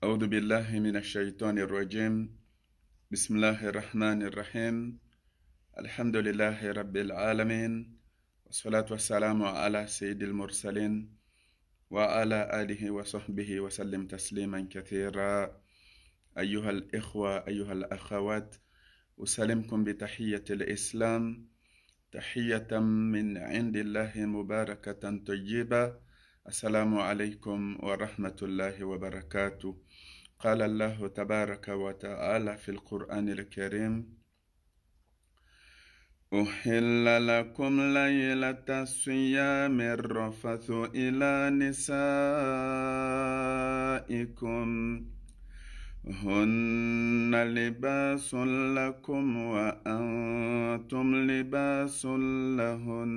أعوذ بالله من الشيطان الرجيم. بسم الله الرحمن الرحيم. الحمد لله رب العالمين، والصلاة والسلام على سيد المرسلين وعلى آله وصحبه وسلم تسليما كثيرا. أيها الإخوة، أيها الأخوات، أسلمكم بتحية الإسلام، تحية من عند الله مباركة طيبة. السلام عليكم ورحمة الله وبركاته. قال الله تبارك وتعالى في القرآن الكريم: أحل لكم ليلة الصيام الرفث إلى نسائكم هن لباس لكم وأنتم لباس لهن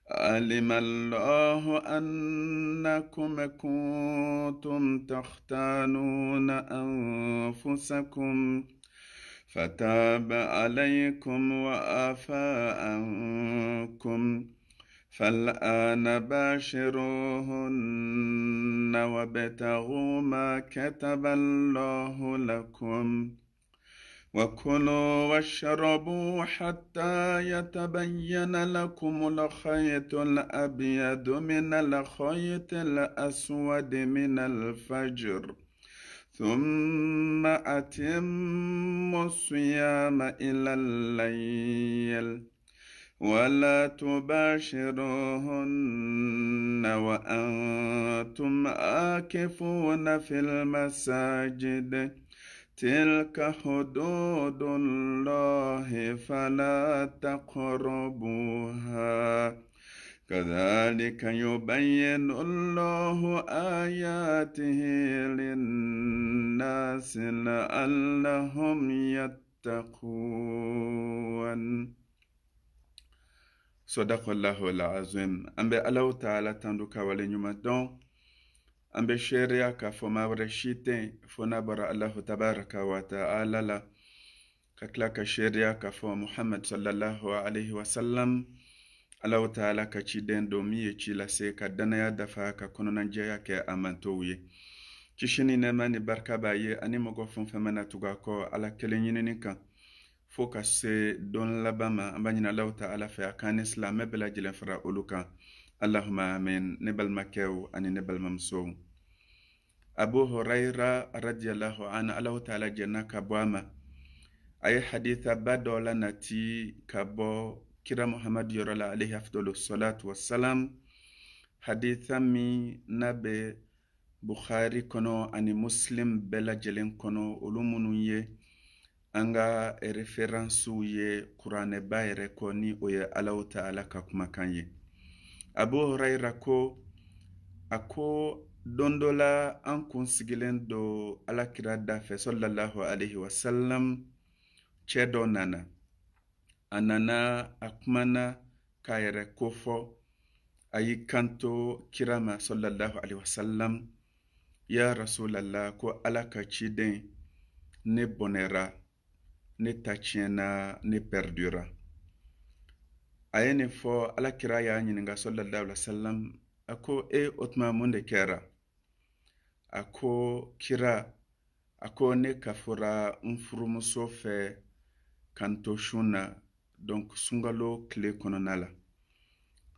علم الله أنكم كنتم تختانون أنفسكم فتاب عليكم وعفى عنكم فالآن باشروهن وابتغوا ما كتب الله لكم وكلوا واشربوا حتى يتبين لكم الخيط الأبيض من الخيط الأسود من الفجر، ثم أتموا الصيام إلى الليل ولا تباشروهن وأنتم عاكفون في المساجد، تلك حدود الله فلا تقربوها، كذلك يبين الله آياته للناس لعلهم يتقون. صدق الله العظيم. أمبي الله تعالى تندوك ولنيومدون أمبي شريا كفما ورشيتي فنبر الله تبارك وتعالى لا ككلاك شريا كفو محمد صلى الله عليه وسلم. Allah ta'ala ka ci den domin ya ci lase ka dana ya dafa ka kununan jaya ke amantoye. Ci shini ne mani barka baye ani mogo funfama na tuga ko ala kelen yinini kan. Fo ka se don labama ambanyina Allah ta'ala fa kan islam mebela jilen fara ulukan. Allahumma amin. Ne balmakew ani ne balmamso. Abu Huraira radiyallahu anhu Allah ta'ala jenna ka boama. Ay haditha badola nati ka bo kira Muhammad yorola alayhi afdalu salatu wassalam. Haditha mi nabe Bukhari kono ani Muslim bela jelen kono ulumunu ye anga referansu ye Qur'ane bayre ko ni oye Allah ta'ala ka kuma kanye. Abu Huraira ko ako dondola an kun sigilen do alakira dafe sallallahu alayhi wasallam chedo nana anana akmana kayere kofo ayi kanto kirama sallallahu alaihi wasallam: ya rasulallah, ko alaka chiden ne bonera ne tachiena ne perdura. Ayene fo alakira ya nyininga sallallahu alaihi wasallam ako otma munde kera ako kira ako ne kafura mfurumuso fe kanto shuna, donc sungalo kle kononala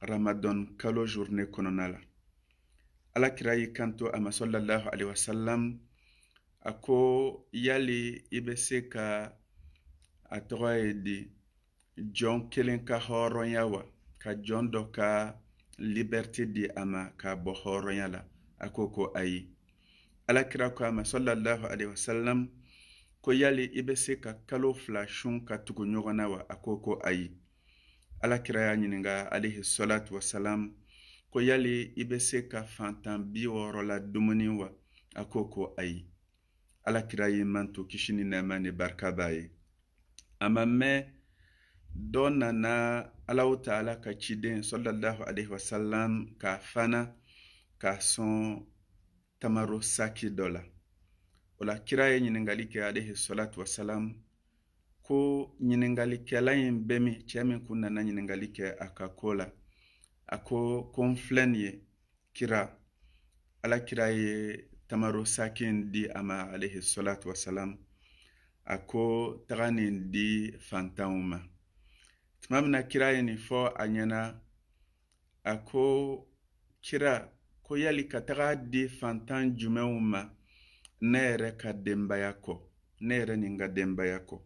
Ramadan kalo journée kononala. Alakira yi kanto ama sallallahu alaihi wasallam ako yali ibese ka atoyedi John kelen ka horonya wa ka John do ka liberté di ama ka bo horonya la ako ko ayi. Alakira ko ama sallallahu alaihi wasallam ko yali ibese ka kalo flashun ka tugu nyogona wa ako ko ayi. Alakira ya nyininga alayhi salatu wassalam ko yali ibese ka fantan biworo la dumuni wa akoko ayi. Alakira yi manto kishini nema ni barka baye. Ama me dona na Allah ta'ala ka chiden sallallahu alayhi wasallam ka fana ka son tamaro saki dola. Ola kira ye nyiningali ke alayhi salatu wassalam ko nyiningali kela yin bemi chemi kunna na nyiningali ke akakola ako konflen ye kira ala kira ye tamaro sakin di ama alayhi salatu wasalam ako taganin di fantanuma tumamna kira ni fo anyana ako kira ko yali ka taga di fantan jumɛnw ne yɛrɛ ka denbaya kɔ ne yɛrɛ ni n ka denbaya kɔ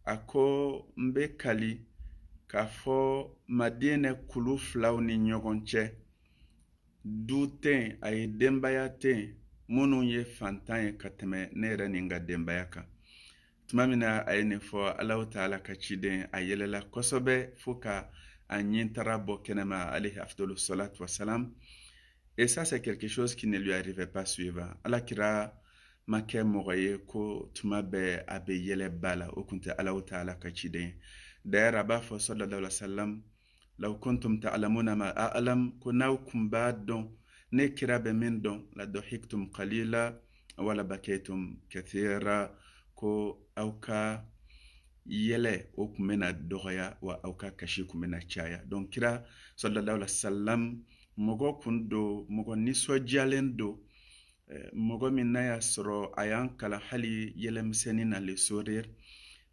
a ko n bɛ kali k'a fɔ madinɛ kulu filaw ni ɲɔgɔn cɛ du tɛ a ye denbaya tɛ minnu ye fantan ye ka tɛmɛ ne yɛrɛ ni n ka denbaya kan tuma min na a ye nin fɔ Alahu Taala ka ciden a yɛlɛla kosɛbɛ fo ka a ɲintara bɔ kɛnɛma alayhi afdalu salatu wasalam. Et ça, c'est quelque chose qui ne lui arrivait pas suivant. Alakira ma kɛ mɔgɔ ye ko tuma bɛɛ a bɛ yɛlɛ ba la o kun tɛ Alahu Taala ka ciden ye. D'ailleurs a b'a fɔ sallallahu alaihi wa sallam law kuntum ta'lamuna ma a'lam ko n'aw kun b'a dɔn ne kira bɛ min dɔn la dahiktum qalila wala bakaytum kathira ko aw ka yɛlɛ o kun bɛna dɔgɔya wa aw ka kasi kun bɛna caya. Donc kira sallallahu alaihi wa sallam mɔgɔ kun do mɔgɔ nisɔndiyalen do mɔgɔ min n'a y'a sɔrɔ a y'an kalan hali yɛlɛmisɛnnin na le sourire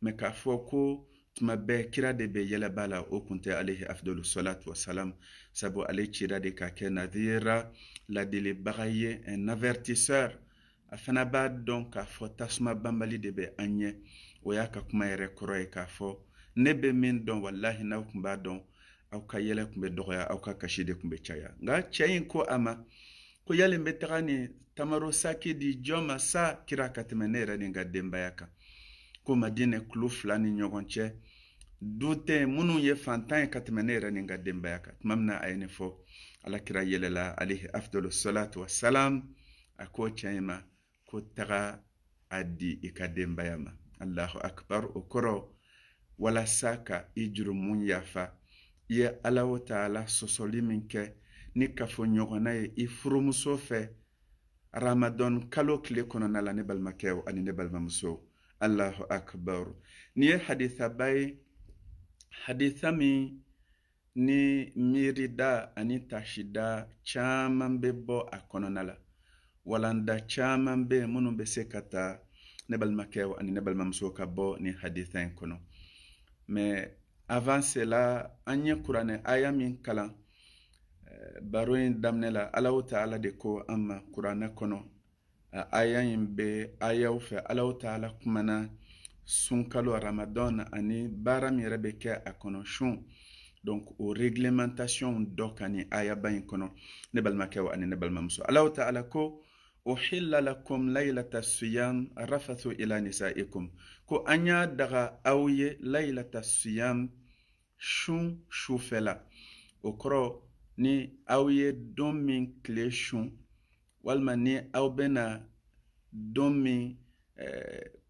mais k'a fɔ ko tuma bɛɛ kira de bɛ yɛlɛba la o kun tɛ alayhi afdalu salatu wasalam sabu ale cira de ka kɛ nadira ladilibaga ye un avertisseur a fana b'a dɔn k'a fɔ tasuma banbali de bɛ an ɲɛ o y'a ka kuma yɛrɛ kɔrɔ ye k'a fɔ ne bɛ min dɔn wallahi n'aw kun b'a dɔn aw ka yɛlɛ kun bɛ dɔgɔya aw ka kasi de kun bɛ caya. Nka cɛ in ko a ma ko yali n bɛ taga ni tamaro saki di jɔn ma sa kira ka tɛmɛ ne yɛrɛ ni n ka denbaya kan ko madinɛ kulo fila ni ɲɔgɔn cɛ du tɛ minnu ye fantan ye ka tɛmɛ ne yɛrɛ ni n ka denbaya kan tuma min na a ye nin fɔ alakira yɛlɛla alayhi afdalu salatu wasalam a ko cɛ in ma ko taga a di i ka denbaya ma. Allahu akbar. O kɔrɔ walasa ka i jurumu yafa i ye Alahu Taala sɔsɔli min kɛ ni kafoɲɔgɔnna ye i furumuso fɛ Ramadan kalo tile kɔnɔna la ne balimakɛw ani ne balimamuso. Allahu akbar. Ni ye hadithaba ye haditha min ni miirida ani tasida caman bɛ bɔ a kɔnɔna la walanda caman bɛ minnu bɛ se ka taa ne balimakɛw ani ne balimamuso ka bɔ ni haditha in kɔnɔ. Mais avant cela an ye kuranɛ aya min kalan baro in daminɛ la Alahu Taala de ko an ma kuranɛ kɔnɔ a aya in bɛ ayaw fɛ Alahu Taala kumana sunkalo Ramadan ani baara min yɛrɛ bɛ kɛ a kɔnɔ sun. Donc o réglementation dɔ kan ni ayaba in kɔnɔ ne balimakɛw ani ne balimamuso. Alahu Taala ko uhilla lakum laylata siyam rafathu ila nisaikum ko an y'a daga aw ye laylata siyam sun sufɛla o kɔrɔ ni aw ye don min tile sun walima ni aw bɛna don min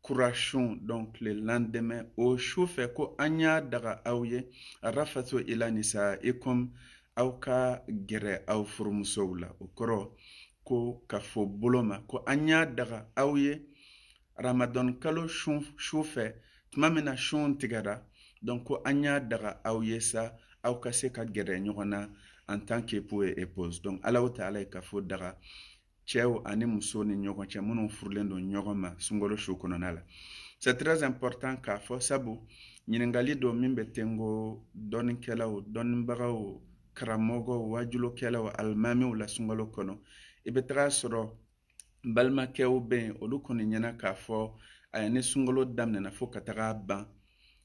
kura sun donc le lendemain o sufɛ ko an y'a daga aw ye rafathu ila nisaikum aw ka gɛrɛ aw furumusow la o kɔrɔ ko ka fɔ bolo ma ko an y'a daga aw ye Ramadan kalo sufɛ tuma min na sun tigɛra donc ko an y'a daga aw ye sa aw ka se ka gɛrɛ ɲɔgɔn na en tant qu'époux et épouse. Donc Alahu Taala ye ka fɔ daga cɛw ani muso ni ɲɔgɔn cɛ minnu furulen don ɲɔgɔn ma sunkalo su kɔnɔna la. C'est très important k'a fɔ sabu ɲininkali dɔ min bɛ tengo dɔnnikɛlaw dɔnnibagaw karamɔgɔw wajulokɛlaw alimamiw la sunkalo kɔnɔ i bɛ taga sɔrɔ balimakɛw bɛ yen olu kɔni ɲɛna k'a fɔ a ye ni sunkalo daminɛna fo ka taga ban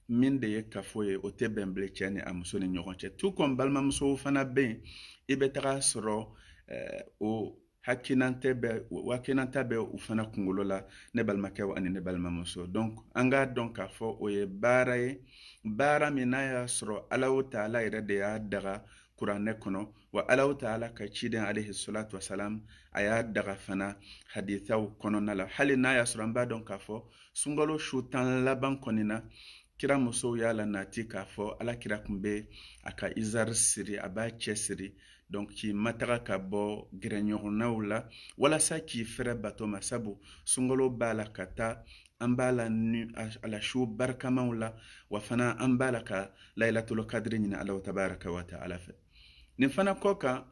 min de ye kafo ye o tɛ bɛn bilen cɛ ni a muso ni ɲɔgɔn cɛ tout comme balimamusow fana bɛ yen i bɛ taga sɔrɔ o hakinanta bɛ u fana kunkolo la ne balimakɛw ani ne balimamuso. Donc an k'a dɔn k'a fɔ o ye baara ye baara min n'a y'a sɔrɔ Alahu Taala yɛrɛ de y'a daga kuranɛ kɔnɔ wa Alahu Taala ka ciden alayhi salatu wasalam a y'a daga fana hadithaw kɔnɔna la hali n'a y'a sɔrɔ an b'a dɔn k'a fɔ sunkalo su 10 laban kɔni na kira musow y'a la nati k'a fɔ alakira kun bɛ a ka izar siri a b'a cɛ siri donc k'i mataga ka bɔ gɛrɛɲɔgɔnnaw la walasa k'i fɛrɛ bato ma sabu sunkalo b'a la ka taa an b'a la a la su barikamaw la wa fana an b'a la ka laylatul kadiri ɲini Alahu tabaraka wa taala fɛ. Nin fana kɔ kan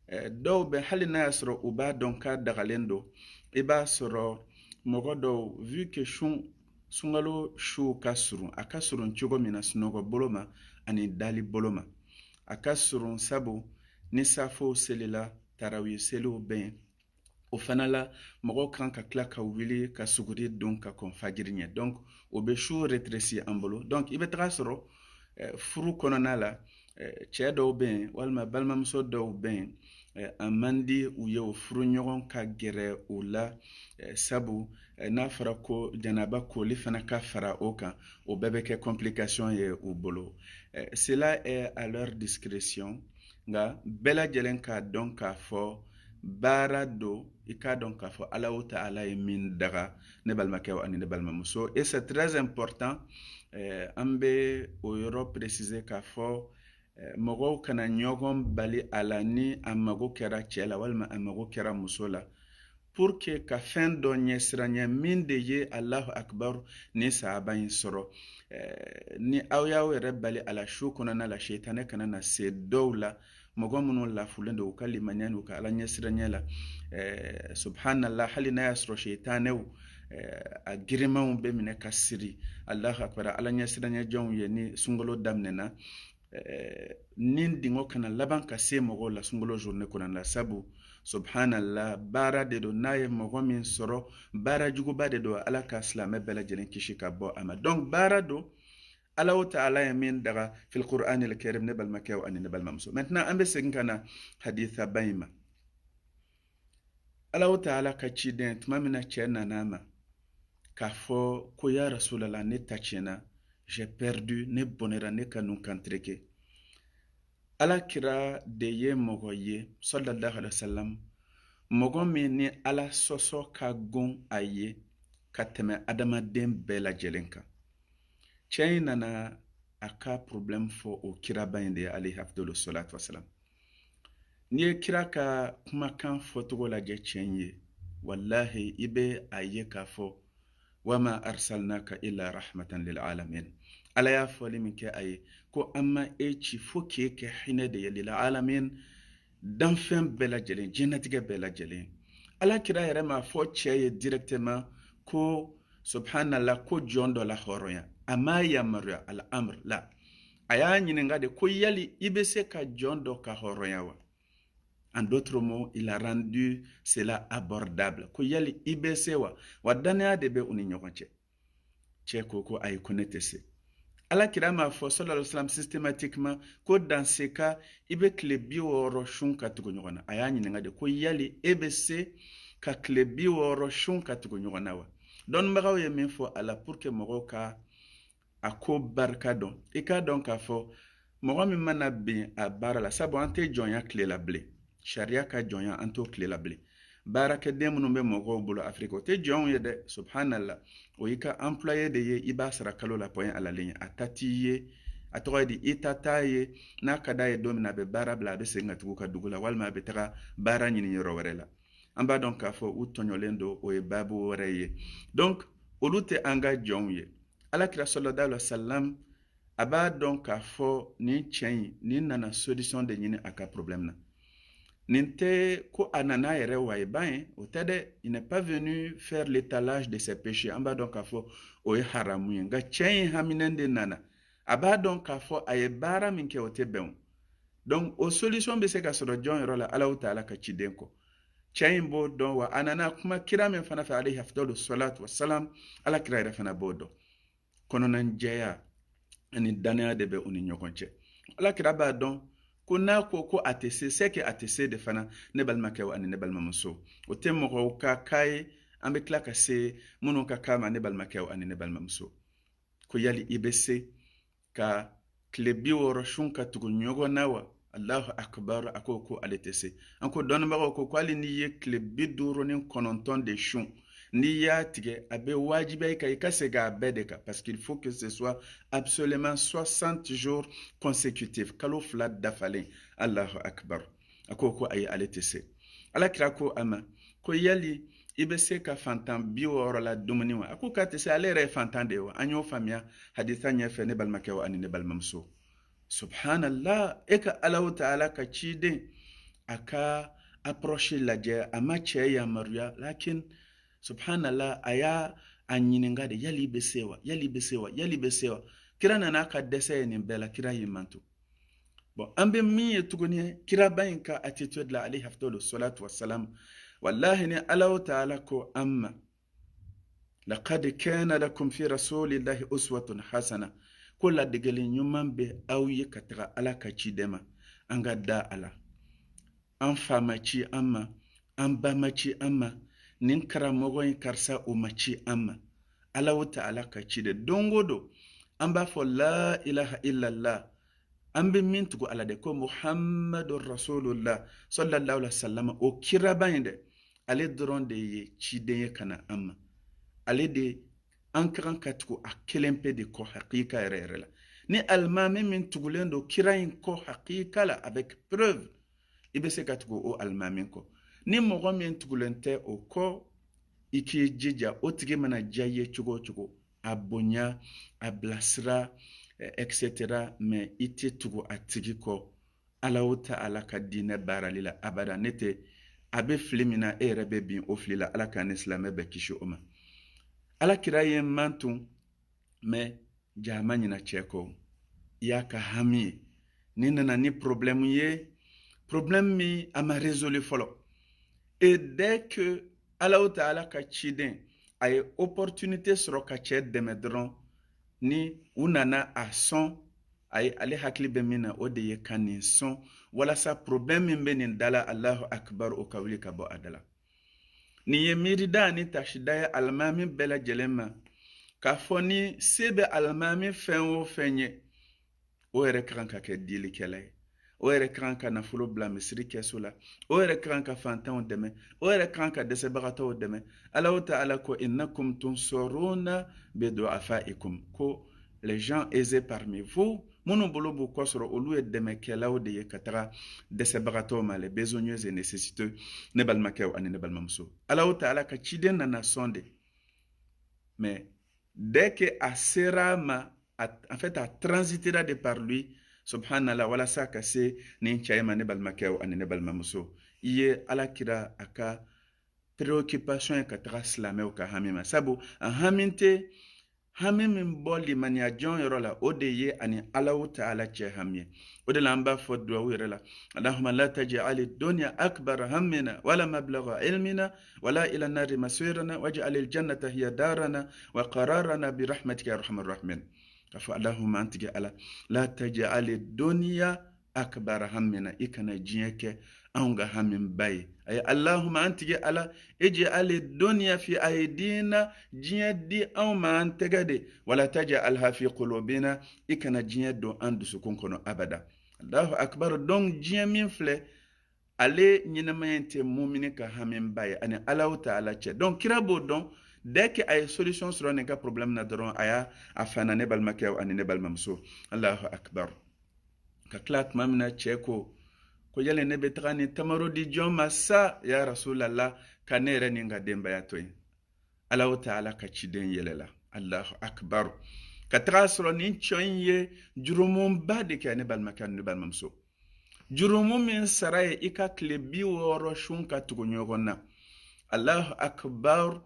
dɔw bɛ hali n'a y'a sɔrɔ u b'a dɔn k'a dagalen don i b'a sɔrɔ mɔgɔ dɔw vu que sunkalo su ka surun a ka surun cogo min na sunɔgɔ bolo ma ani dali bolo ma a ka surun sabu ni safow selila tarawi seliw bɛ yen o fana la mɔgɔw kan ka tila ka wuli ka suguri dun ka kɔn fajiri ɲɛ donc o bɛ su retresi an bolo donc i bɛ taga sɔrɔ furu kɔnɔna la cɛ dɔw bɛ yen walima balimamuso dɔw bɛ yen a man di u ye o furu ɲɔgɔn ka gɛrɛ u la sabu n'a fɔra ko janaba koli fana ka fara o kan o bɛɛ bɛ kɛ complication ye u bolo cela est à leur discrétion nka bɛɛ lajɛlen k'a dɔn k'a fɔ baara do i k'a dɔn k'a fɔ Alahu Taala ye min daga ne balimakɛw ani ne balimamuso et c'est très important an bɛ o yɔrɔ préciser k'a fɔ mɔgɔw kana ɲɔgɔn bali a la ni a mago kɛra cɛ la walima a mago kɛra muso la pour que ka fɛn dɔ ɲɛsiranɲɛ min de ye Allahu Akbar ni sahaba in sɔrɔ ni aw y'aw yɛrɛ bali a la su kɔnɔna la seitanɛ kana na se dɔw la mɔgɔ minnu lafulen don u ka limaniya n'u ka ala ɲɛsiranɲɛ la subhanallah hali n'a y'a sɔrɔ seitanɛw a girimanw bɛ minɛ ka siri Allahu Akbar ala ɲɛsiranɲɛjɔnw ye ni sunkalo daminɛna ni dingɔ kana laban ka se mɔgɔw la sunkalo journée kɔnɔna la sabu subhanallah baara de don n'a ye mɔgɔ min sɔrɔ baara juguba de don ala ka silamɛ bɛɛ lajɛlen kisi ka bɔ a ma donc baara don Alahu Taala ye min daga fil Qur'an al-Karim ne balimakɛw ani ne balimamuso maintenant an bɛ segin ka na haditha ba in ma Alahu Taala ka ciden tuma min na cɛ nana ma k'a fɔ ko ya Rasulallah ne ta tiɲɛna j'ai perdu ne bɔnɛra ne ka nun kantereke ala kira de ye mɔgɔ ye sallallahu alaihi wasallam mɔgɔ min ni ala sɔsɔ ka gon a ye ka tɛmɛ adamaden bɛɛ lajɛlen kan cɛ in nana a ka problème fɔ o kiraba in de ye alayhi afdalu salatu wasalam n'i ye kira ka kumakan fɔcogo lajɛ cɛ in ye wallahi i bɛ a ye k'a fɔ wama arsalnaka illa rahmatan lil alamin ala y'a fɔli min kɛ a ye ko an ma e ci fo k'e kɛ hinɛ de ye lil alamin danfɛn bɛɛ lajɛlen diɲɛnatigɛ bɛɛ lajɛlen ala kira yɛrɛ m'a fɔ cɛ ye directement ko subhanallah ko jɔn dɔ la hɔrɔnya a ma yamaruya al-amr la a y'a ɲininka de ko yali i bɛ se ka jɔn dɔ ka hɔrɔnya wa en d'autres mots il a rendu cela abordable ko yali i bɛ se wa danaya de bɛ u ni ɲɔgɔn cɛ cɛ ko ko ayi ko ne tɛ se ala kira m'a fɔ sallallahu alaihi wasallam systématiquement ko dans ce cas i bɛ tile 60 sun ka tugu ɲɔgɔn na a y'a ɲininka de ko yali e bɛ se ka tile 60 sun ka tugu ɲɔgɔn na wa dɔnnibagaw ye min fɔ a la pour que mɔgɔw ka a ko barika dɔn i k'a dɔn k'a fɔ mɔgɔ min mana bin a baara la sabu an tɛ jɔnya tile la bilen sariya ka jɔnya an t'o tile la bilen baarakɛden minnu bɛ mɔgɔw bolo afiriki o tɛ jɔnw ye dɛ subhanallah o y'i ka employé de ye i b'a sara kalo la point à la ligne a ta t'i ye a tɔgɔ ye di i ta t'a ye n'a ka d'a ye don min na a bɛ baara bila a bɛ segin ka tugu ka dugu la walima a bɛ taga baara ɲini yɔrɔ wɛrɛ la an b'a dɔn k'a fɔ u tɔɲɔlen don o ye baabu wɛrɛ ye donc olu tɛ an ka jɔnw ye alakira sallallahu alaihi wasallam a b'a dɔn k'a fɔ nin cɛ in nin nana solution de ɲini a ka problème na nin tɛ ko a nana yɛrɛ wa ye ban ye o tɛ dɛ il n'est pas venu faire l'étalage de ses péchés an b'a dɔn k'a fɔ o ye haramu ye nka cɛ in haminɛ de nana a b'a dɔn k'a fɔ a ye baara min kɛ o tɛ bɛn o donc o solution bɛ se ka sɔrɔ jɔn yɔrɔ la Alahu Taala ka ciden kɔ cɛ in b'o dɔn wa a nana kuma kira min fana fɛ alayhi afdalu salatu wasalam ala kira yɛrɛ fana b'o dɔn kɔnɔnajɛya ani danaya de bɛ u ni ɲɔgɔn cɛ ala kira b'a dɔn ko n'a ko ko a tɛ se c'est que a tɛ se de fana ne balimakɛw ani ne balimamuso o tɛ mɔgɔw ka k'a ye an bɛ tila ka se minnu ka k'a ma ne balimakɛw ani ne balimamuso ko yali i bɛ se ka tile 60 sun ka tugu ɲɔgɔn na wa Allahu akbar a ko ko ale tɛ se an ko dɔnnibagaw ko hali n'i ye tile 59 de sun n'i y'a tigɛ a bɛ wajibiya i kan i ka segin a bɛɛ de kan parce qu'il faut que ce soit absolument 60 jours consécutifs kalo 2 dafalen Allahu akbar a ko ko ayi ale tɛ se ala kira ko a ma ko yali i bɛ se ka fantan 60 la dumuni wa a ko k'a tɛ se ale yɛrɛ ye fantan de ye wa an y'o faamuya hadisa ɲɛfɛ ne balimakɛw ani ne balimamuso subhanallah e ka Alahu Taala ka ciden aka approche lajɛ a ma cɛ yamaruya lakin subhanallah a y'a a ɲininga de yali bɛ se wa yali bɛ se wa yali bɛ se wa kira nana ka dɛsɛ ye nin bɛɛ la kira y'i manto bon an bɛ min ye tuguni kira ba in ka attitude la alayhi afdalu salatu wassalam wallahi ni Allahu ta'ala ko amma laqad kana lakum fi rasulillahi uswatun hasana ko ladegeli ɲuman bɛ aw ye ka taga ala ka ciden ma an ka da ala an fa ma ci an ma an ba ma ci an ma nin karamɔgɔ in karisa o ma ci an ma Allahu ta'ala ka ciden don o don an b'a fɔ la ilaha illallah an bɛ min tugu ala de ko muhammadu rasulullah sallallahu alaihi wasallam o kiraba in dɛ ale dɔrɔn de ye ciden ye ka na an ma ale de an ka kan ka tugu a kelen pe de kɔ hakika yɛrɛ yɛrɛ la ni alimami min tugulen don kira in kɔ hakika la avec preuve i bɛ se ka tugu o alimami kɔ ni mɔgɔ min tugulen tɛ o kɔ i k'i jija o tigi mana diya i ye cogo o cogo a bonya a bilasira etc. mais i tɛ tugu a tigi kɔ Allahu ta'ala ka diinɛ baarali la abada ne tɛ a bɛ fili min na e yɛrɛ bɛ bin o fili la ala k'an ni silamɛ bɛɛ kisi o ma alakira ye man tun mais ja ma ɲina cɛ kɔ i y'a ka hami ye ni nana ni problème ye problème min a ma résolu fɔlɔ et dès que Allahu ta'ala ka ciden a ye opportunité sɔrɔ ka cɛ dɛmɛ dɔrɔn ni u nana a sɔn a ye ale hakili bɛ min na o de ye ka nin sɔn walasa problème min bɛ nin da la Allahu akbar o ka wuli ka bɔ a da la nin ye miirida ni tasida ye alimami bɛɛ lajɛlen ma k'a fɔ ni se bɛ alimami fɛn o fɛn ye o yɛrɛ ka kan ka kɛ dilikɛla ye o yɛrɛ ka kan ka nafolo bila misiri kɛso la o yɛrɛ ka kan ka fantanw dɛmɛ o yɛrɛ ka kan ka dɛsɛbagatɔw dɛmɛ Allahu ta'ala ko innakum tunsuruna bi du'afaikum ko les gens aisés parmi vous minnu bolo b'u kɔ sɔrɔ olu ye dɛmɛkɛlaw de ye ka taga dɛsɛbagatɔw ma les besogneux et nécessiteux ne balimakɛw ani ne balimamuso Allahu ta'ala ka ciden nana sɔn de mais dès que a sera ma en fait a transitera de par lui subhanallah walasa ka se nin cɛ ma ne balimakɛw ani ne balimamuso i ye alakira a ka préoccupation ye ka taga silamɛw ka hami ma sabu a hami tɛ hami min bɔ limaniya jɔn yɔrɔ la o de ye ani Allahu ta'ala cɛ hami ye o de la an b'a fɔ duwawu yɛrɛ la Allahumma la taj'al dunya akbar hammina wala mablagha ilmina wala ila nari masirana waj'al al-jannata hiya darana wa qararana bi rahmatika ya arhamar rahimin ka fɔ Allahumma an tigi ala la taj'al dunya akbar hammina i kana diɲɛ kɛ anw ka hami ba ye ay Allahumma an tigi ala ij'al dunya fi aydina diɲɛ di anw ma an tɛgɛ de wala taj'alha fi qulubina i kana diɲɛ don an dusukun kɔnɔ abada Allahu akbar donc diɲɛ min filɛ ale ɲɛnamaya tɛ mumini ka hami ba ye ani Allahu ta'ala cɛ donc kira b'o dɔn dès que a ye solution sɔrɔ nin ka problème na dɔrɔn a y'a a fana ne balimakɛw ani ne balimamuso Allahu akbar ka tila tuma min na cɛ ko yali ne bɛ taga ni tamaro di jɔn ma sa ya rasulallah ka ne yɛrɛ ni n ka denbaya to yen Allahu ta'ala ka ciden yɛlɛla Allahu akbar ka taga sɔrɔ nin cɛ in ye jurumunba de kɛ ne balimakɛ ani ne balimamuso jurumu min sara ye i ka tile 60 sun ka tugu ɲɔgɔn na Allahu akbar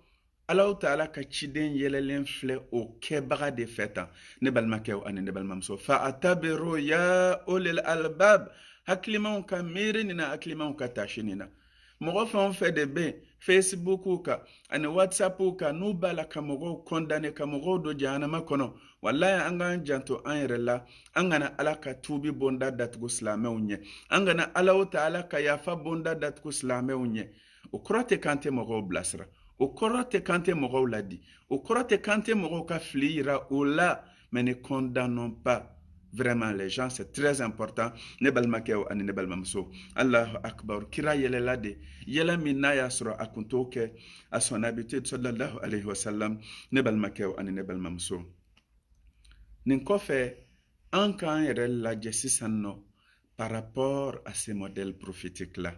Allahu ta'ala ka ciden yɛlɛlen filɛ o kɛbaga de fɛ tan ne balimakɛw ani ne balimamuso fa atabiru ya ulil albab hakilimaw ka miiri nin na hakilimaw ka taasi nin na mɔgɔ fɛn o fɛn de bɛ Facebook kan ani WhatsApp kan n'u b'a la ka mɔgɔw condamner ka mɔgɔw don jahanama kɔnɔ wallahi an k'an janto an yɛrɛ la an kana ala ka tuubi bonda datugu silamɛw ɲɛ an kana Allahu ta'ala ka yafa bonda datugu silamɛw ɲɛ o kɔrɔ tɛ kan tɛ mɔgɔw bilasira o kɔrɔ tɛ kan tɛ mɔgɔw ladi o kɔrɔ tɛ kan tɛ mɔgɔw ka fili yira o la mais ne condamnons pas vraiment les gens c'est très important ne balimakɛw ani ne balimamuso Allahu akbar kira yɛlɛla de yɛlɛ min n'a y'a sɔrɔ a kun t'o kɛ a son habitude sallallahu alayhi wa sallam ne balimakɛw ani ne balimamuso nin kɔfɛ an k'an yɛrɛ lajɛ sisan nɔ par rapport à ces modèles prophétiques là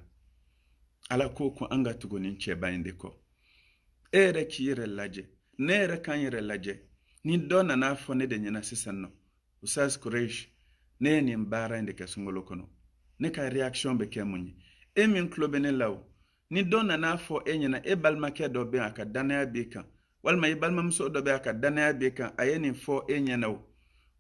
ala ko ko an ka tugu nin cɛba in de kɔ e yɛrɛ k'i yɛrɛ lajɛ ne yɛrɛ k'an yɛrɛ lajɛ ni dɔ nana fɔ ne de ɲɛna sisan nɔ Usaz Quraish ne ye nin baara in de kɛ sunkalo kɔnɔ ne ka réaction bɛ kɛ mun ye e min klobene law ni don nana fo e nyina e balmakɛ dɔ bɛ a ka danaya bɛ kan walima i balimamuso dɔ bɛ a ka danaya bɛ kan a ye nin fɔ e ɲɛna o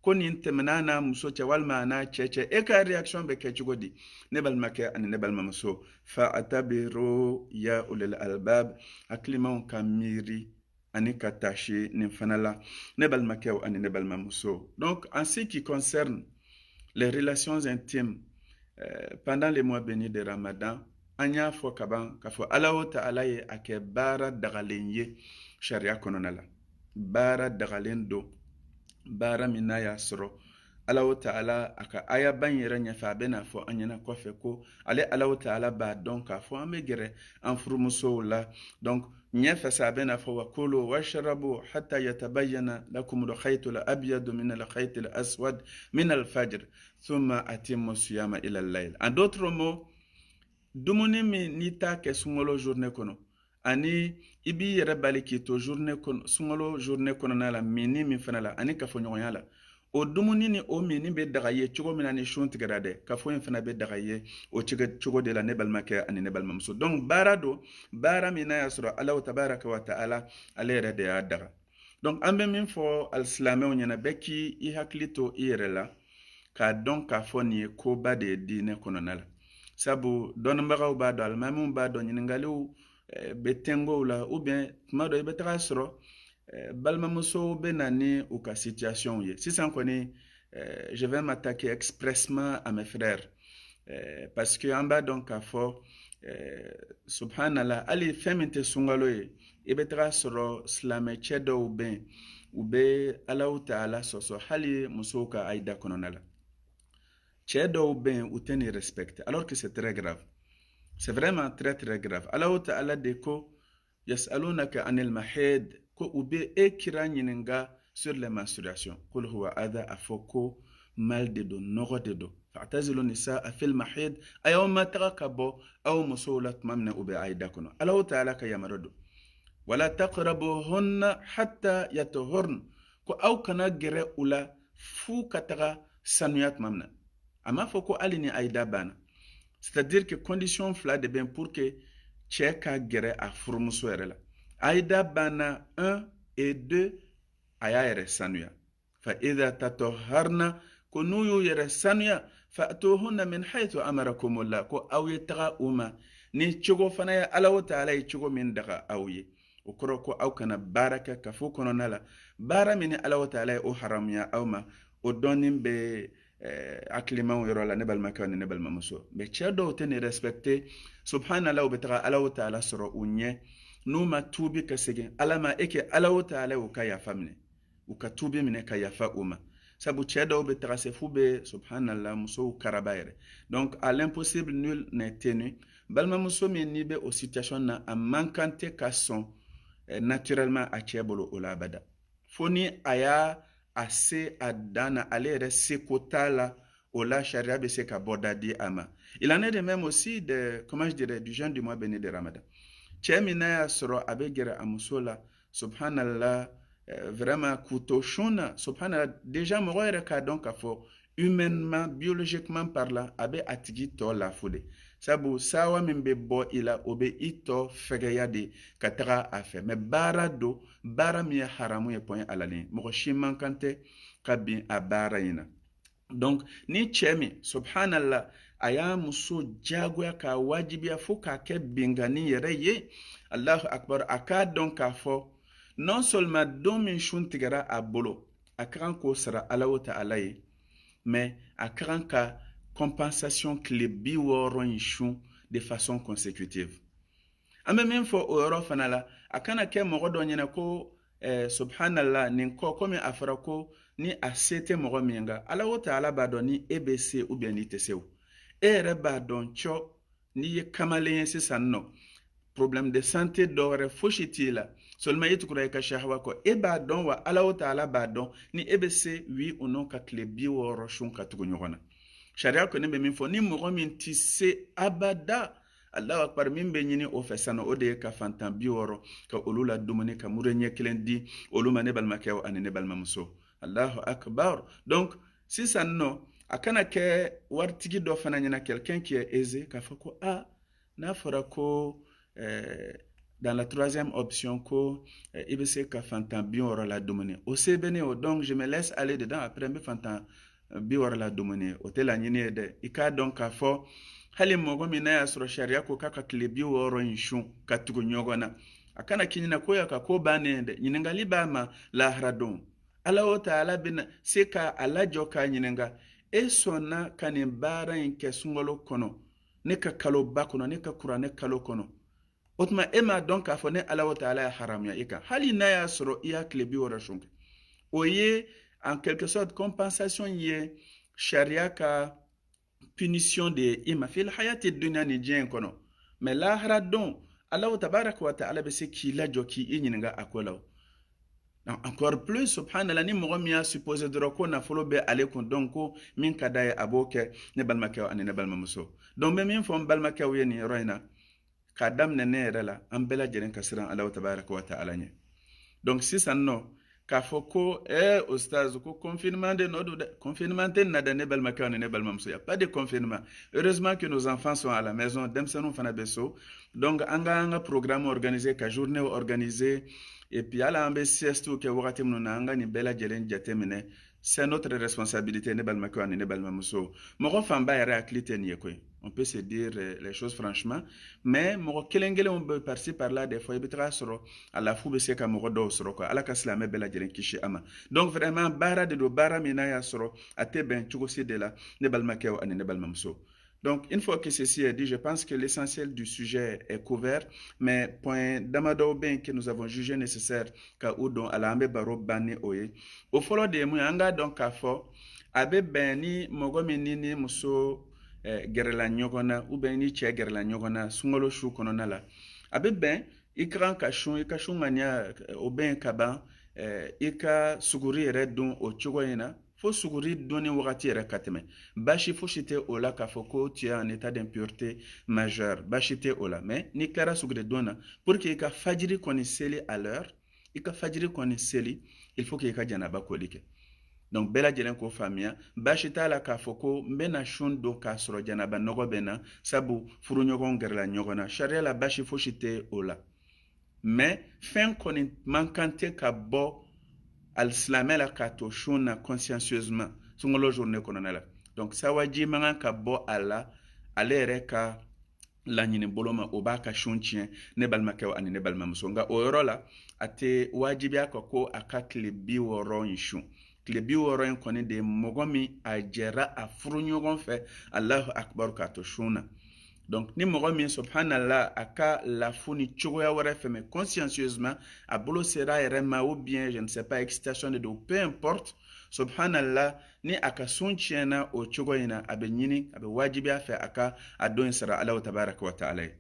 ko nin tɛmɛna n'a muso cɛ walima a n'a cɛ cɛ e ka reaction bɛ kɛ cogo di ne balimakɛ ani ne balimamuso fa atabiru ya ulil albab hakilimaw ka miiri ani ka tâcher nin fana la ne balimakɛw ani ne balimamuso donc en ce qui concerne les relations intimes pendant les mois bénis de Ramadan an y'a fɔ kaban k'a fɔ Ala o Ta'ala ye a kɛ baara dagalen ye sariya kɔnɔna la baara dagalen don baara min n'a y'a sɔrɔ Ala o Ta'ala a ka ayaba in yɛrɛ ɲɛfɛ a bɛna fɔ an ɲɛna kɔfɛ ko ale Ala o Ta'ala b'a dɔn k'a fɔ an bɛ gɛrɛ an furumusow la donc ɲɛfɛ sa a bɛna fɔ wa kulu washrabu hatta yatabayyana lakum al-khayt al-abyad min al-khayt al-aswad min al-fajr thumma atimmu siyama ila al-layl. En d'autres mots, dumuni min n'i t'a kɛ sunkalo journée kɔnɔ ani i b'i yɛrɛ bali k'i to journée kɔnɔ sunkalo journée kɔnɔna la minni min fana la ani kafoɲɔgɔnya la o dumuni ni o minni bɛ daga ye cogo min na ni sun tigɛra dɛ kafo in fana bɛ daga ye o cogo de la ne balimakɛ ani ne balimamuso donc baara don baara min n'a y'a sɔrɔ Ala tabaraka wa ta'ala ale yɛrɛ de y'a daga donc an bɛ min fɔ alisilamɛw ɲɛna bɛɛ k'i hakili to i yɛrɛ la k'a dɔn k'a fɔ nin ye koba de ye diinɛ kɔnɔna la sabu dɔnnibagaw b'a dɔn alimamiw b'a dɔn ɲininkaliw bɛ tɛngow la ou bien tuma dɔ i bɛ taga sɔrɔ balimamusow bɛ na ni u ka situation ye sisan kɔni je vais m'attaquer expressement à mes frères parce que an b'a dɔn k'a fɔ subhanallah hali fɛn min tɛ sunkalo ye i bɛ taga sɔrɔ silamɛcɛ dɔw bɛ yen u bɛ Ala Ta'ala sɔsɔ hali musow ka ayida kɔnɔna la cɛ dɔw bɛ yen u tɛ nin respecter alors que c'est très grave. C'est vraiment très très grave. Allah Ta'ala de ko yas'alunaka anil mahid ko ube e kira ɲininka sur les menstruations. Qul huwa adha afoko mal de do nɔgɔ de do. Fa'tazilu nisaa fil mahid ayaw ma taga ka bɔ aw musow la tuma min na u bɛ ayida kɔnɔ. Allah Ta'ala ka yamaro do. Wala taqrabuhunna hatta yatahurna ko aw kana gɛrɛ u la f'u ka taga sanuya tuma min na. A m'a fɔ ko hali ni ayida banna. C'est-à-dire que condition fila de bɛn pour que cɛ ka gɛrɛ a furumuso yɛrɛ la ayida banna 1 et 2 a y'a yɛrɛ sanuya fa idha tatahharna ko n'u y'u yɛrɛ sanuya fa'tuhunna min haythu amarakumullah ko aw ye taga u ma ni cogo fana ye Ala Ta'ala ye cogo min daga aw ye o kɔrɔ ko aw kana baara kɛ kafo kɔnɔna la baara min ni Ala Ta'ala ye o haramuya aw ma o dɔɔnin bɛ hakilimaw yɔrɔ la ne balimakɛ ni ne balimamuso mais cɛ dɔw tɛ nin respecter subhanallah u bɛ taga Ala Ta'ala sɔrɔ u ɲɛ n'u ma tuubi ka segin Ala ma e kɛ Ala Ta'ala u ka yafa minɛ u ka tuubi minɛ ka yafa u ma sabu cɛ dɔw bɛ taga se fu bɛ subhanallah musow karaba yɛrɛ donc à l'impossible nul n'est tenu balimamuso min n'i bɛ o situation na a man kan tɛ ka sɔn naturellement a cɛ bolo o la abada fo ni a y'a a se a dan na ale yɛrɛ seko t'a la o la charia bɛ se ka bɔ da di a ma il en est de même aussi de comment je dirais du jeûne du mois béni de Ramadan cɛ min n'a y'a sɔrɔ a bɛ gɛrɛ a muso la subhanallah vraiment k'u to sun na subhanallah déjà mɔgɔ yɛrɛ k'a dɔn k'a fɔ humainement biologiquement parlant a bɛ a tigi tɔ lafo de sabu sawa min bɛ bɔ i la o bɛ i tɔ fɛgɛya de ka taga a fɛ mais baara don baara min ye haramu ye point alalen mɔgɔ si man kan tɛ ka bin a baara in na donc ni cɛ min subhanallah a y'a muso jagoya k'a wajibiya fo k'a kɛ bingani yɛrɛ ye Allahu akbar a k'a dɔn k'a fɔ non seulement don min sun tigɛra a bolo a ka kan k'o sara Ala Ta'ala ye mais a ka kan ka compensation tile 60 in sun de façon consécutive an bɛ min fɔ o yɔrɔ fana la a kana kɛ mɔgɔ dɔ ɲɛna ko subhanallah nin kɔ komi a fɔra ko ni a se tɛ mɔgɔ min nka Ala Ta'ala b'a dɔn ni e bɛ se ou bien n'i tɛ se o e yɛrɛ b'a dɔn cɔ n'i ye kamalen ye sisan nɔ problème de santé dɔ wɛrɛ fosi t'i la seulement i tugura i ka shahawa kɔ e b'a dɔn wa Ala Ta'ala b'a dɔn ni e bɛ se oui ou non ka tile 60 sun ka tugu ɲɔgɔn na sariya kɔni bɛ min fɔ ni mɔgɔ min tɛ se abada Allahu akbar min bɛ ɲini o fɛ sanu o de ye ka fantan 60 ka olu la dumuni ka mure ɲɛ kelen di olu ma ne balimakɛw ani ne balimamuso Allahu akbar donc sisan nɔ a kana kɛ waritigi dɔ fana ɲɛna quelqu'un qui est aisé k'a fɔ ko n'a fɔra ko dans la troisième option ko i bɛ se ka fantan 60 la dumuni o se bɛ ne o donc je me laisse aller dedans après n bɛ fantan 60 la dumuni o tɛ laɲini ye dɛ i k'a dɔn k'a fɔ hali mɔgɔ min n'a y'a sɔrɔ sariya ko k'a ka tile 60 in sun ka tugu ɲɔgɔn na a kana k'i ɲɛna ko y'a ka ko bannen ye dɛ ɲininkali b'a ma lahara don ala o taala bɛna se ka a lajɔ k'a ɲininka e sɔnna ka nin baara in kɛ sunkalo kɔnɔ ne ka kalo ba kɔnɔ ne ka kuranɛ kalo kɔnɔ o tuma e m'a dɔn k'a fɔ ne ala o taala ye haramuya i kan hali n'a y'a sɔrɔ i y'a tile 60 sun kɛ o ye en quelque sorte compensation ye sariya ka punition de ye i ma fil hayati dunya ni diɲɛ in kɔnɔ mais lahara don ala o tabaraka wa taala bɛ se k'i lajɔ k'i ɲininka a ko la encore plus subhanallah ni mɔgɔ min y'a supposé dɔrɔn ko nafolo bɛ ale kun donc ko min ka d'a ye a b'o kɛ ne balimakɛw ani ne balimamuso donc n bɛ min fɔ n balimakɛw ye nin yɔrɔ in na k'a daminɛ ne yɛrɛ la an bɛɛ lajɛlen ka siran ala tabaraka wa taala ɲɛ donc sisan nɔ k'a fɔ ko ustaz ko confinement de nɔ don dɛ confinement tɛ na dɛ ne balimakɛw ani ne balimamuso y a pas de confinement heureusement que nos enfants sont à la maison denmisɛnninw fana bɛ so donc an ka programme organisé ka journée organisé et puis ala an bɛ sieste kɛ wagati minnu na an ka nin bɛɛ lajɛlen jateminɛ c'est notre responsabilité ne balimakɛw ani ne balimamuso mɔgɔ fanba yɛrɛ hakili tɛ nin ye koyi on peut se dire les choses franchement mais mɔgɔ kelen kelenw bɛ par-ci par-là des fois i bɛ taga sɔrɔ a lafu bɛ se ka mɔgɔ dɔw sɔrɔ quoi ala ka silamɛ bɛɛ lajɛlen kisi a ma donc vraiment baara de don baara min n'a y'a sɔrɔ a tɛ bɛn cogo si de la ne balimakɛw ani ne balimamuso donc une fois que ceci est dit je pense que l'essentiel du sujet est couvert mais point damadɔw bɛ yen que nous avons jugé nécessaire ka u dɔn a la an bɛ baro ban ni o ye o fɔlɔ de ye mun ye an k'a dɔn k'a fɔ a bɛ bɛn ni mɔgɔ min ni muso gɛrɛla ɲɔgɔn na ou bien ni cɛ gɛrɛla ɲɔgɔn na sunkalo su kɔnɔna la a bɛ bɛn i ka kan ka sun i ka sun ŋaniya o bɛn ka ban i ka suguri yɛrɛ dun o cogo in na fo suguri dunni wagati yɛrɛ ka tɛmɛ basi fosi tɛ o la k'a fɔ ko tu es en état d'impureté majeure basi tɛ o la mais n'i kilara suguri dun na pour que i ka fajiri kɔni seli à l'heure i ka fajiri kɔni seli il faut que i ka janaba koli kɛ donc bɛɛ lajɛlen k'o faamuya basi t'a la k'a fɔ ko n bɛna sun don k'a sɔrɔ janaba nɔgɔ bɛ na sabu furuɲɔgɔn gɛrɛla ɲɔgɔn na sariya la basi fosi tɛ o la mais fɛn kɔni man kan tɛ ka bɔ alisilamɛ la k'a to sun na consciencieusement sunkalo journée kɔnɔna la donc sawaji man kan ka bɔ a la ale yɛrɛ ka laɲini bolo ma o b'a ka sun tiɲɛ ne balimakɛw ani ne balimamuso nka o yɔrɔ la a tɛ wajibiya kan ko a ka tile 60 in sun tile 60 in kɔni de mɔgɔ min a jɛra a furu ɲɔgɔn fɛ Allahu akbar k'a to sun na donc ni mɔgɔ min subhanallah a ka lafu ni cogoya wɛrɛ fɛ mais consciencieusement a bolo sera a yɛrɛ ma ou bien je ne sais pas excitation de don peu importe subhanallah ni a ka sun tiɲɛna o cogo in na a bɛ ɲini a bɛ wajibiya fɛ a ka a don sara Allahu tabaraka wa taala ye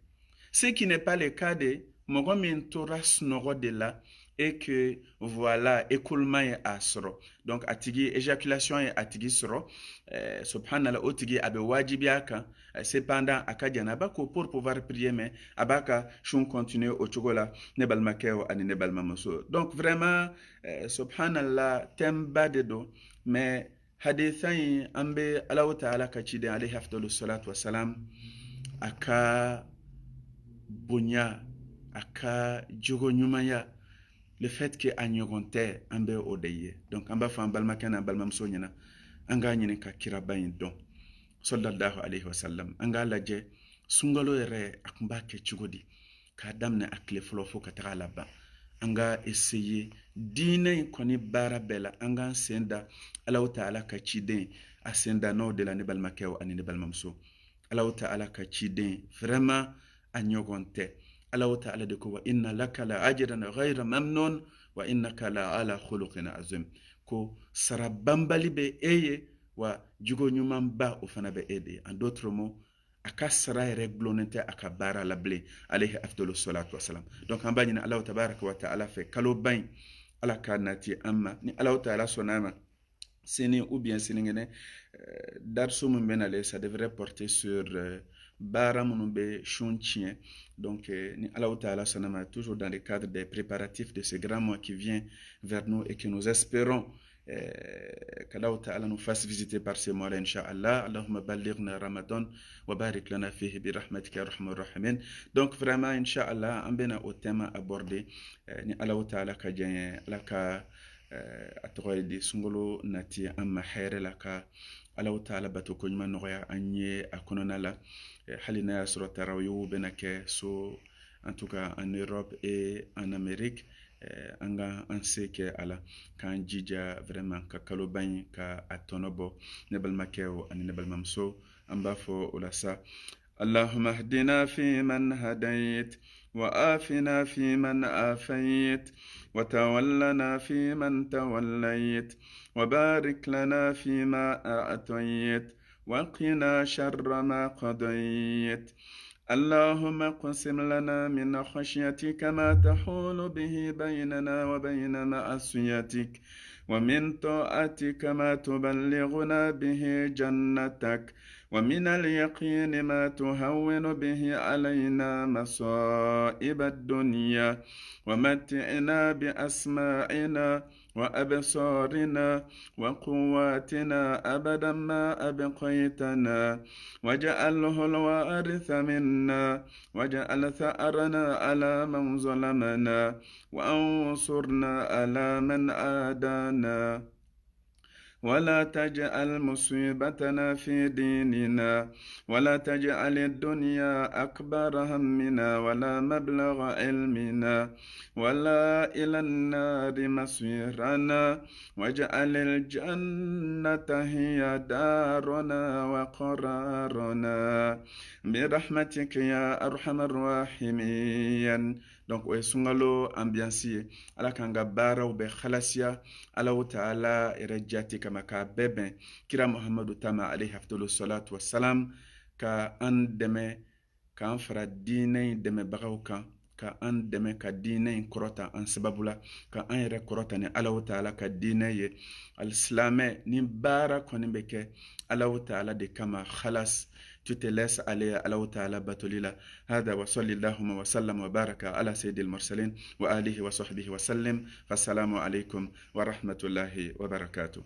ce qui n'est pas le cas de mɔgɔ min tora sunɔgɔ de la et que voilà écoulement ye a sɔrɔ donc a tigi éjaculation ye a tigi sɔrɔ subhanallah o tigi a bɛ wajibiya kan cependant a ka janaba ko pour pouvoir prier mais a b'a ka sun continuer o cogo la ne balimakɛw ani ne balimamuso donc vraiment subhanallah thème ba de don mais haditha in an bɛ Allahu taala ka ciden alayhi afdalu salatu wa salam a ka bonya a ka jogo ɲumanya le fait que a ɲɔgɔn tɛ an bɛ o de ye donc an b'a fɔ an balimakɛ n'an balimamuso ɲɛna an k'a ɲini ka kiraba in dɔn sallallahu alayhi wa sallam an k'a lajɛ sunkalo yɛrɛ a tun b'a kɛ cogo di k'a daminɛ a tile fɔlɔ fo ka taga a laban an ka essayer diinɛ in kɔni baara bɛɛ la an k'an sen da Allahu taala ka ciden a sen da n'o de la ne balimakɛw ani ne balimamuso Allahu taala ka ciden vraiment a ɲɔgɔn tɛ Allahu taala de ko wa inna laka la ajran ghayra mamnun wa innaka la ala khuluqin azim ko sara banbali bɛ e ye wa jugo ɲuman ba o fana bɛ e de ye en d'autres mots a ka sara yɛrɛ gulonnen tɛ a ka baara la bilen alayhi afdalu salatu wasalam donc an b'a ɲini Allahu tabaraka wa taala fɛ kalo ba in ala k'a nati an ma ni Allahu taala sɔnna ma sini ou bien sinikɛnɛ darsu min bɛ nalen ça devrait porter sur baara minnu bɛ sun tiɲɛ donc ni Allahu taala sɔnna ma toujours dans le cadre des préparatifs de ce grand mois qui vient vers nous et que nous espérons qu'Allah Ta'ala nous fasse visiter par ces mois-là, Inch'Allah. Allahumma ballighna Ramadan wa barik lana fihi bi rahmatika ya arhamar rahimin. Donc vraiment, Inch'Allah, on bena au thème abordé, ni Allah Ta'ala ka janye, ala ka atoy di sungolo nati amma khair la ka Allah Ta'ala bato ko nyuma noya anye akonona la halina ya sura tarawiyu bena ke so en tout cas en Europe et en Amérique. An ga an se kɛ a la k'an jija vraiment ka kalo ban ye ka a tɔnɔ bɔ ne balimakɛw ani ne balimamuso an b'a fɔ o la sa Allahumma hdina fi man hadayt wa afina fi man afayt wa tawallana fi man tawallayt wa barik lana fi ma a'tayt wa qina sharra ma qadayt اللهم اقسم لنا من خشيتك ما تحول به بيننا وبين معصيتك ومن طاعتك ما تبلغنا به جنتك ومن اليقين ما تهون به علينا مصائب الدنيا ومتعنا بأسماعنا وأبصارنا وقواتنا أبدا ما أبقيتنا واجعله الوارث منا واجعل ثأرنا على من ظلمنا وانصرنا على من عادانا ولا تجعل مصيبتنا في ديننا ولا تجعل الدنيا أكبر همنا ولا مبلغ علمنا ولا إلى النار مصيرنا واجعل الجنة هي دارنا وقرارنا برحمتك يا أرحم الراحمين. Donc o ye sunkalo ambiance ye ala k'an ka baaraw bɛɛ halasiya Allahu Ta'ala yɛrɛ jati kama k'a bɛɛ bɛn kira Muhamadu tama alayhi afdalu salatu wassalam ka an dɛmɛ k'an fara diinɛ in dɛmɛbagaw kan ka an dɛmɛ ka diinɛ in kɔrɔta an sababu la ka an yɛrɛ kɔrɔta ni Allahu Ta'ala ka diinɛ ye alisilamɛ ni baara kɔni bɛ kɛ Allahu Ta'ala de kama halas tu te laisses aller à Allah Ta'ala batolila. هذا وصلى اللهم وسلم وبارك على سيد المرسلين وآله وصحبه وسلم. فالسلام عليكم ورحمة الله وبركاته.